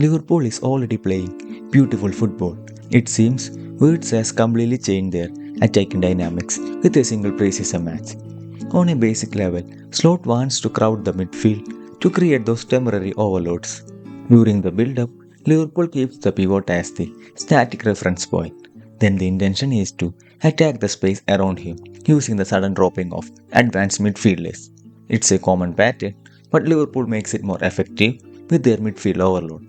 Liverpool is already playing beautiful football. It seems Wirtz has completely changed their attacking dynamics with a single preseason match. On a basic level, Slot wants to crowd the midfield to create those temporary overloads. During the build-up, Liverpool keeps the pivot as the static reference point. Then the intention is to attack the space around him using the sudden dropping of advanced midfielders. It's a common pattern, but Liverpool makes it more effective with their midfield overload.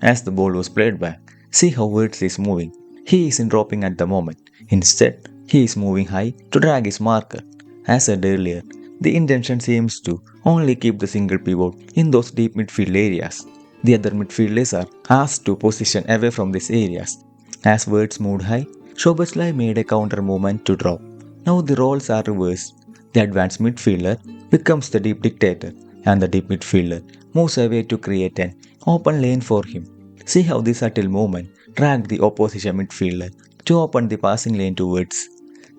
As the ball was played back, see how Wirtz is moving. He isn't dropping at the moment. Instead, he is moving high to drag his marker. As said earlier, the intention seems to only keep the single pivot in those deep midfield areas. The other midfielders are asked to position away from these areas. As Wirtz moved high, Szoboszlai made a counter movement to drop. Now the roles are reversed. The advanced midfielder becomes the deep dictator, and the deep midfielder moves away to create an open lane for him. See how this subtle movement dragged the opposition midfielder to open the passing lane to Wirtz.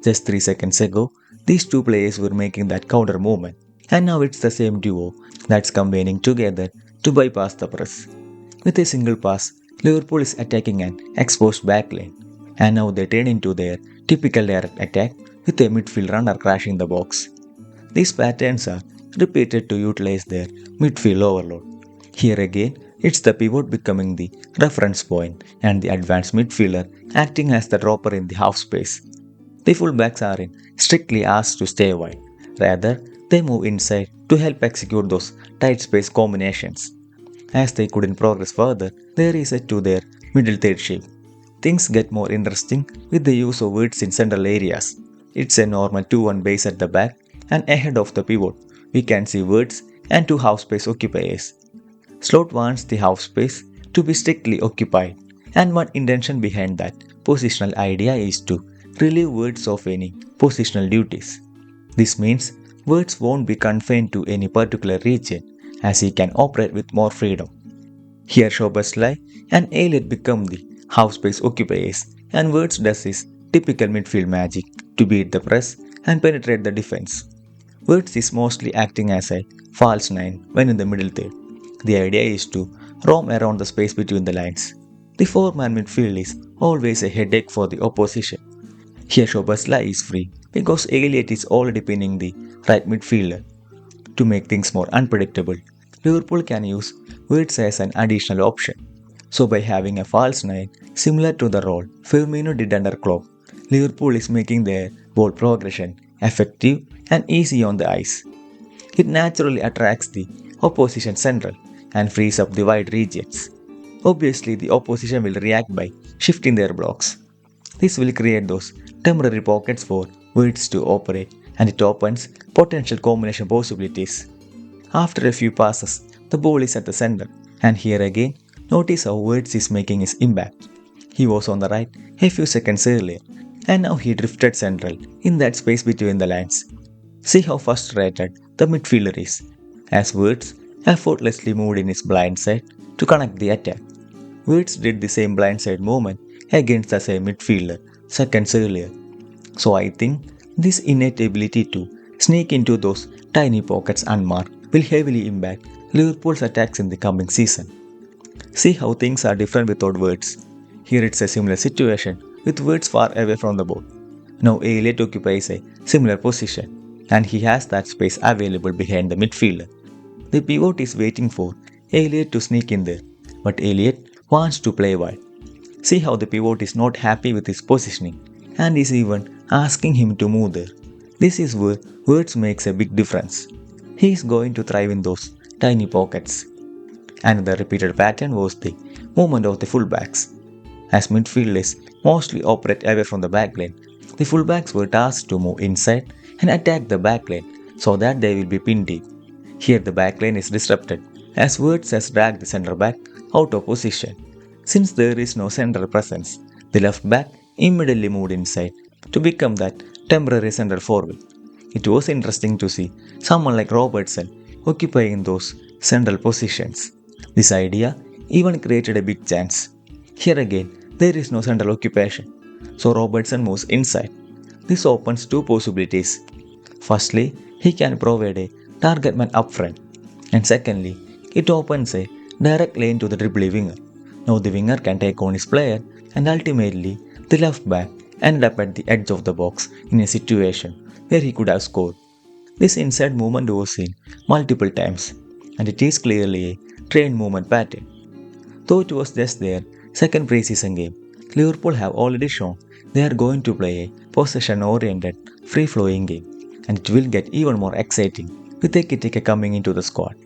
Just 3 seconds ago, these two players were making that counter movement, and now it's the same duo that's combining together to bypass the press. With a single pass, Liverpool is attacking an exposed backlane, and now they turn into their typical direct attack with a midfield runner crashing the box. These patterns are repeated to utilize their midfield overload. Here again, it's the pivot becoming the reference point and the advanced midfielder acting as the dropper in the half space. The fullbacks aren't strictly asked to stay wide, rather, they move inside to help execute those tight space combinations. As they couldn't progress further, they reset to their middle third shape. Things get more interesting with the use of Wirtz in central areas. It's a normal 2-1 base at the back, and ahead of the pivot, we can see Wirtz and two half space occupiers. Slot wants the half space to be strictly occupied, and one intention behind that positional idea is to relieve Wirtz of any positional duties. This means Wirtz won't be confined to any particular region, as he can operate with more freedom. Here Szoboszlai and Elliott become the half space occupiers, and Wirtz does his typical midfield magic to beat the press and penetrate the defense. Wirtz is mostly acting as a false 9 when in the middle third. The idea is to roam around the space between the lines. The 4-man midfield is always a headache for the opposition. Here Szoboszlai is free because Elliott is already pinning the right midfielder. To make things more unpredictable, Liverpool can use Wirtz as an additional option. So by having a false 9 similar to the role Firmino did under Klopp, Liverpool is making their ball progression effective and easy on the ice. It naturally attracts the opposition central and frees up the wide regions. Obviously, the opposition will react by shifting their blocks. This will create those temporary pockets for Wirtz to operate, and it opens potential combination possibilities. After a few passes, the ball is at the center, and here again, notice how Wirtz is making his impact. He was on the right a few seconds earlier, and now he drifted central in that space between the lines. See how frustrated the midfielder is, as Wirtz effortlessly moved in his blind side to connect the attack. Wirtz did the same blindside movement against the same midfielder seconds earlier. So I think this innate ability to sneak into those tiny pockets unmarked will heavily impact Liverpool's attacks in the coming season. See how things are different without Wirtz. Here it's a similar situation with Wirtz far away from the ball. Now Elliott occupies a similar position, and he has that space available behind the midfielder. The pivot is waiting for Elliott to sneak in there, but Elliott wants to play wide. See how the pivot is not happy with his positioning and is even asking him to move there. This is where Wirtz makes a big difference. He is going to thrive in those tiny pockets. Another repeated pattern was the movement of the fullbacks. As midfielders mostly operate away from the backline, the fullbacks were tasked to move inside and attack the backline so that they will be pinned deep. Here the backline is disrupted as Wirtz has dragged the centre back out of position. Since there is no central presence, the left back immediately moved inside to become that temporary central forward. It was interesting to see someone like Robertson occupying those central positions. This idea even created a big chance. Here again, there is no central occupation, so Robertson moves inside. This opens two possibilities. Firstly, he can provide a target man up front, and secondly, it opens a direct lane to the dribbly winger. Now the winger can take on his player, and ultimately the left back ended up at the edge of the box in a situation where he could have scored. This inside movement was seen multiple times, and it is clearly a trained movement pattern. Though it was just their second preseason game, Liverpool have already shown they are going to play a possession-oriented, free-flowing game, and it will get even more exciting with Ekitike coming into the squad.